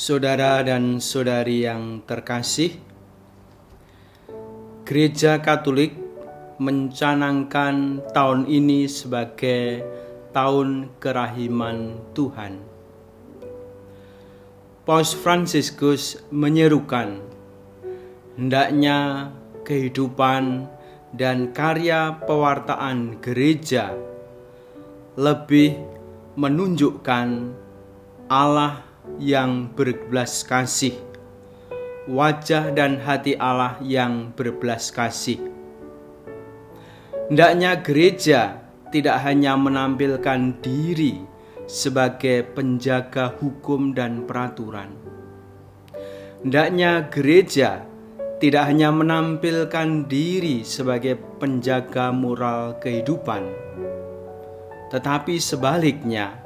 Saudara dan saudari yang terkasih, Gereja Katolik mencanangkan tahun ini sebagai tahun kerahiman Tuhan. Paus Fransiskus menyerukan, hendaknya kehidupan dan karya pewartaan gereja lebih menunjukkan Allah yang berbelas kasih, wajah dan hati Allah yang berbelas kasih. Hendaknya gereja tidak hanya menampilkan diri sebagai penjaga hukum dan peraturan. Hendaknya gereja tidak hanya menampilkan diri sebagai penjaga moral kehidupan, tetapi sebaliknya,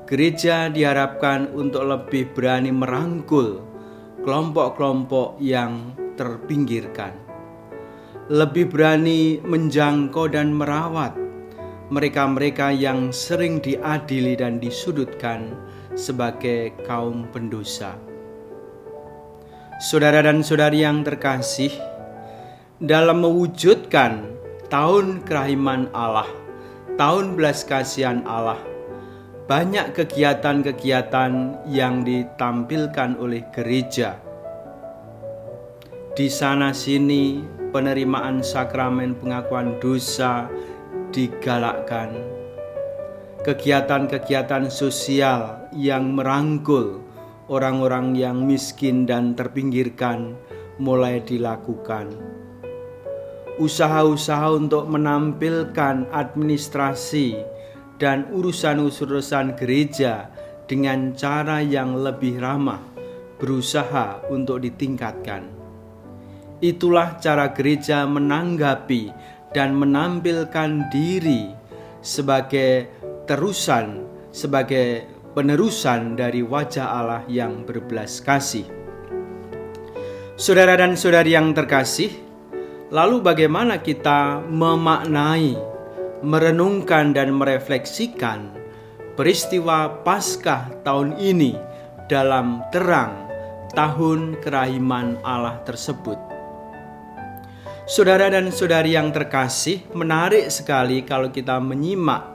gereja diharapkan untuk lebih berani merangkul kelompok-kelompok yang terpinggirkan, lebih berani menjangkau dan merawat mereka-mereka yang sering diadili dan disudutkan sebagai kaum pendosa. Saudara dan saudari yang terkasih, dalam mewujudkan tahun kerahiman Allah, tahun belas kasihan Allah, banyak kegiatan-kegiatan yang ditampilkan oleh gereja. Di sana-sini penerimaan sakramen pengakuan dosa digalakkan. Kegiatan-kegiatan sosial yang merangkul orang-orang yang miskin dan terpinggirkan mulai dilakukan. Usaha-usaha untuk menampilkan administrasi dan urusan-urusan gereja dengan cara yang lebih ramah berusaha untuk ditingkatkan. Itulah cara gereja menanggapi dan menampilkan diri sebagai penerusan dari wajah Allah yang berbelas kasih. Saudara dan saudari yang terkasih, lalu bagaimana kita memaknai, merenungkan dan merefleksikan peristiwa Paskah tahun ini dalam terang tahun kerahiman Allah tersebut? Saudara dan saudari yang terkasih, menarik sekali kalau kita menyimak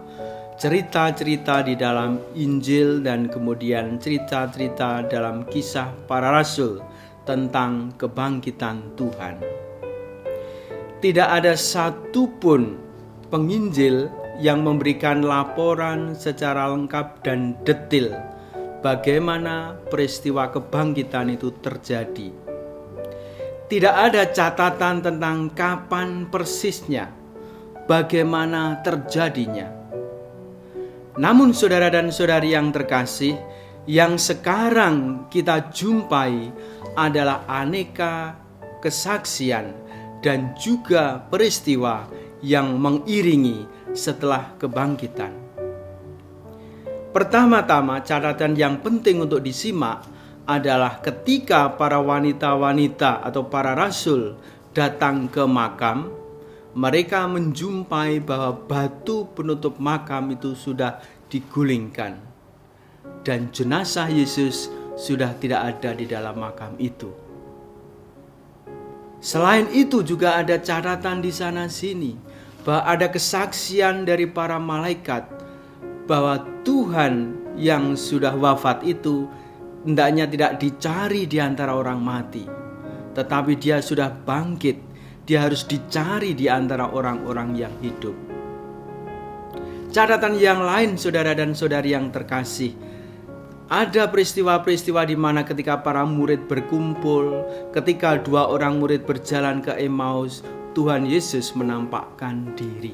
cerita-cerita di dalam Injil dan kemudian cerita-cerita dalam kisah para rasul tentang kebangkitan Tuhan. Tidak ada satupun penginjil yang memberikan laporan secara lengkap dan detail bagaimana peristiwa kebangkitan itu terjadi. Tidak ada catatan tentang kapan persisnya, bagaimana terjadinya. Namun saudara dan saudari yang terkasih, yang sekarang kita jumpai adalah aneka kesaksian dan juga peristiwa yang mengiringi setelah kebangkitan. Pertama-tama, catatan yang penting untuk disimak adalah ketika para wanita-wanita atau para rasul datang ke makam, mereka menjumpai bahwa batu penutup makam itu sudah digulingkan dan jenazah Yesus sudah tidak ada di dalam makam itu. Selain itu juga ada catatan di sana-sini bahwa ada kesaksian dari para malaikat bahwa Tuhan yang sudah wafat itu hendaknya tidak dicari di antara orang mati, tetapi dia sudah bangkit. Dia harus dicari di antara orang-orang yang hidup. Catatan yang lain, saudara dan saudari yang terkasih, ada peristiwa-peristiwa di mana ketika para murid berkumpul, ketika 2 orang murid berjalan ke Emmaus, Tuhan Yesus menampakkan diri.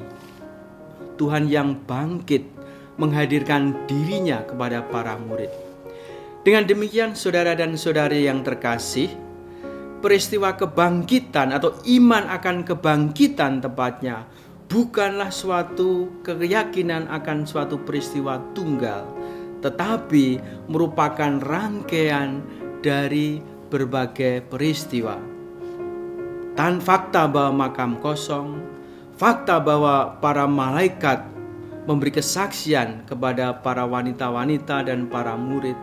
Tuhan yang bangkit menghadirkan dirinya kepada para murid. Dengan demikian, saudara dan saudari yang terkasih, peristiwa kebangkitan atau iman akan kebangkitan tepatnya bukanlah suatu keyakinan akan suatu peristiwa tunggal, tetapi merupakan rangkaian dari berbagai peristiwa. Fakta bahwa makam kosong, fakta bahwa para malaikat memberi kesaksian kepada para wanita-wanita dan para murid,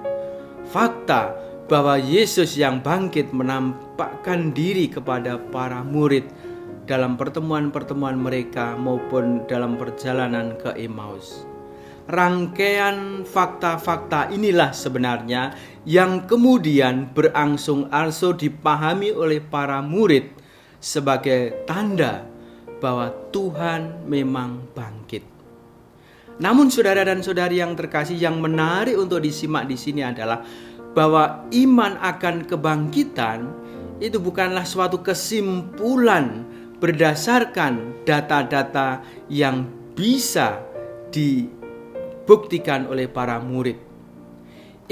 fakta bahwa Yesus yang bangkit menampakkan diri kepada para murid dalam pertemuan-pertemuan mereka maupun dalam perjalanan ke Emmaus. Rangkaian fakta-fakta inilah sebenarnya yang kemudian berangsur-angsur dipahami oleh para murid sebagai tanda bahwa Tuhan memang bangkit. Namun saudara dan saudari yang terkasih, yang menarik untuk disimak di sini adalah bahwa iman akan kebangkitan itu bukanlah suatu kesimpulan berdasarkan data-data yang bisa dibuktikan oleh para murid.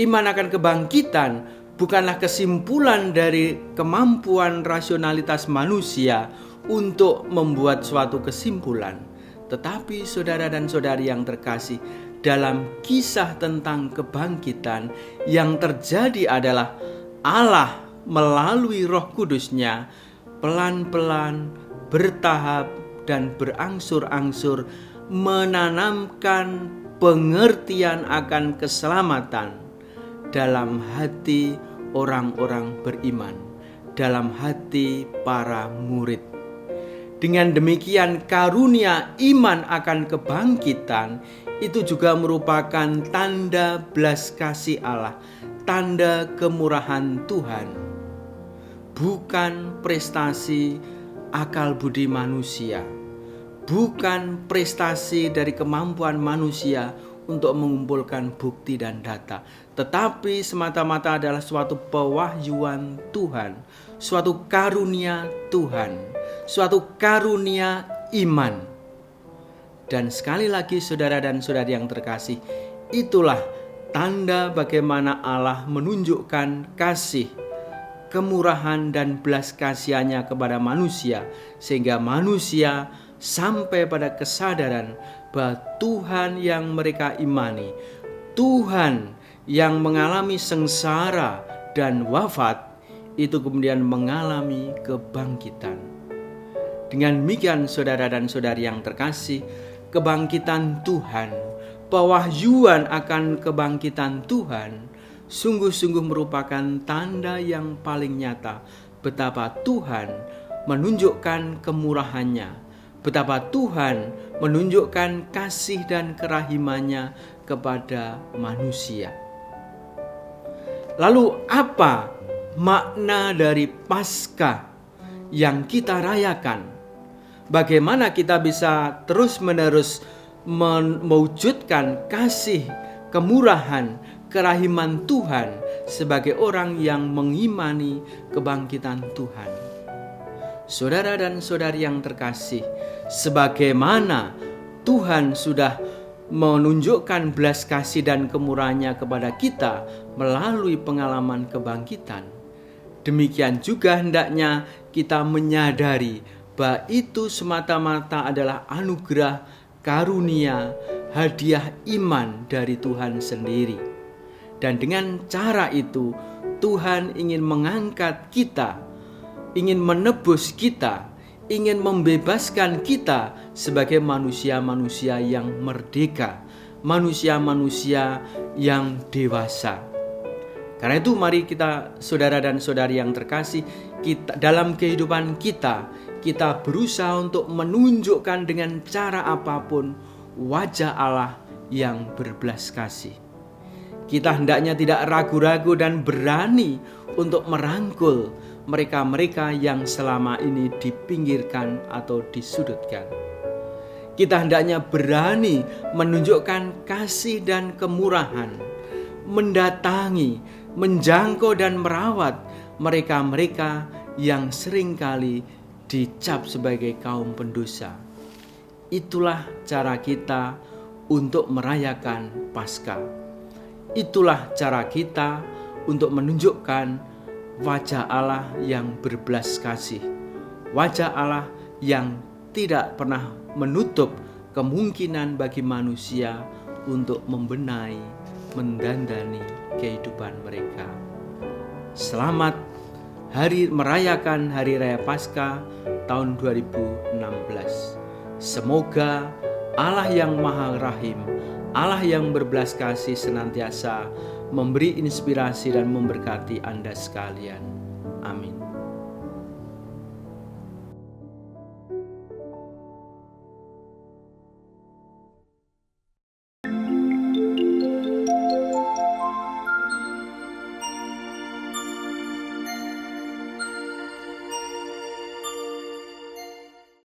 Iman akan kebangkitan bukanlah kesimpulan dari kemampuan rasionalitas manusia untuk membuat suatu kesimpulan. Tetapi saudara dan saudari yang terkasih, dalam kisah tentang kebangkitan yang terjadi adalah Allah melalui Roh Kudus-Nya pelan-pelan, bertahap dan berangsur-angsur menanamkan pengertian akan keselamatan dalam hati orang-orang beriman, dalam hati para murid. Dengan demikian, karunia iman akan kebangkitan itu juga merupakan tanda belas kasih Allah, tanda kemurahan Tuhan, bukan prestasi akal budi manusia, bukan prestasi dari kemampuan manusia untuk mengumpulkan bukti dan data, tetapi semata-mata adalah suatu pewahyuan Tuhan, suatu karunia Tuhan, suatu karunia iman. Dan sekali lagi saudara dan saudari yang terkasih, itulah tanda bagaimana Allah menunjukkan kasih, kemurahan dan belas kasihannya kepada manusia, sehingga manusia sampai pada kesadaran bahwa Tuhan yang mereka imani, Tuhan yang mengalami sengsara dan wafat, itu kemudian mengalami kebangkitan. Dengan demikian saudara dan saudari yang terkasih, kebangkitan Tuhan, pewahyuan akan kebangkitan Tuhan sungguh-sungguh merupakan tanda yang paling nyata betapa Tuhan menunjukkan kemurahannya, betapa Tuhan menunjukkan kasih dan kerahimannya kepada manusia. Lalu apa makna dari Paskah yang kita rayakan? Bagaimana kita bisa terus-menerus mewujudkan kasih, kemurahan, kerahiman Tuhan sebagai orang yang mengimani kebangkitan Tuhan? Saudara dan saudari yang terkasih, sebagaimana Tuhan sudah menunjukkan belas kasih dan kemurahannya kepada kita melalui pengalaman kebangkitan, demikian juga hendaknya kita menyadari bahwa itu semata-mata adalah anugerah, karunia, hadiah iman dari Tuhan sendiri. Dan dengan cara itu Tuhan ingin mengangkat kita, ingin menebus kita, ingin membebaskan kita sebagai manusia-manusia yang merdeka, manusia-manusia yang dewasa. Karena itu mari kita, saudara dan saudari yang terkasih, kita dalam kehidupan kita berusaha untuk menunjukkan dengan cara apapun wajah Allah yang berbelas kasih. Kita hendaknya tidak ragu-ragu dan berani untuk merangkul mereka-mereka yang selama ini dipinggirkan atau disudutkan. Kita hendaknya berani menunjukkan kasih dan kemurahan, mendatangi, menjangkau dan merawat mereka-mereka yang seringkali dicap sebagai kaum pendosa. Itulah cara kita untuk merayakan Paskah. Itulah cara kita untuk menunjukkan wajah Allah yang berbelas kasih, wajah Allah yang tidak pernah menutup kemungkinan bagi manusia untuk membenahi, mendandani kehidupan mereka. Selamat merayakan Hari Raya Paskah tahun 2016. Semoga Allah yang Maha Rahim, Allah yang berbelas kasih senantiasa memberi inspirasi dan memberkati Anda sekalian.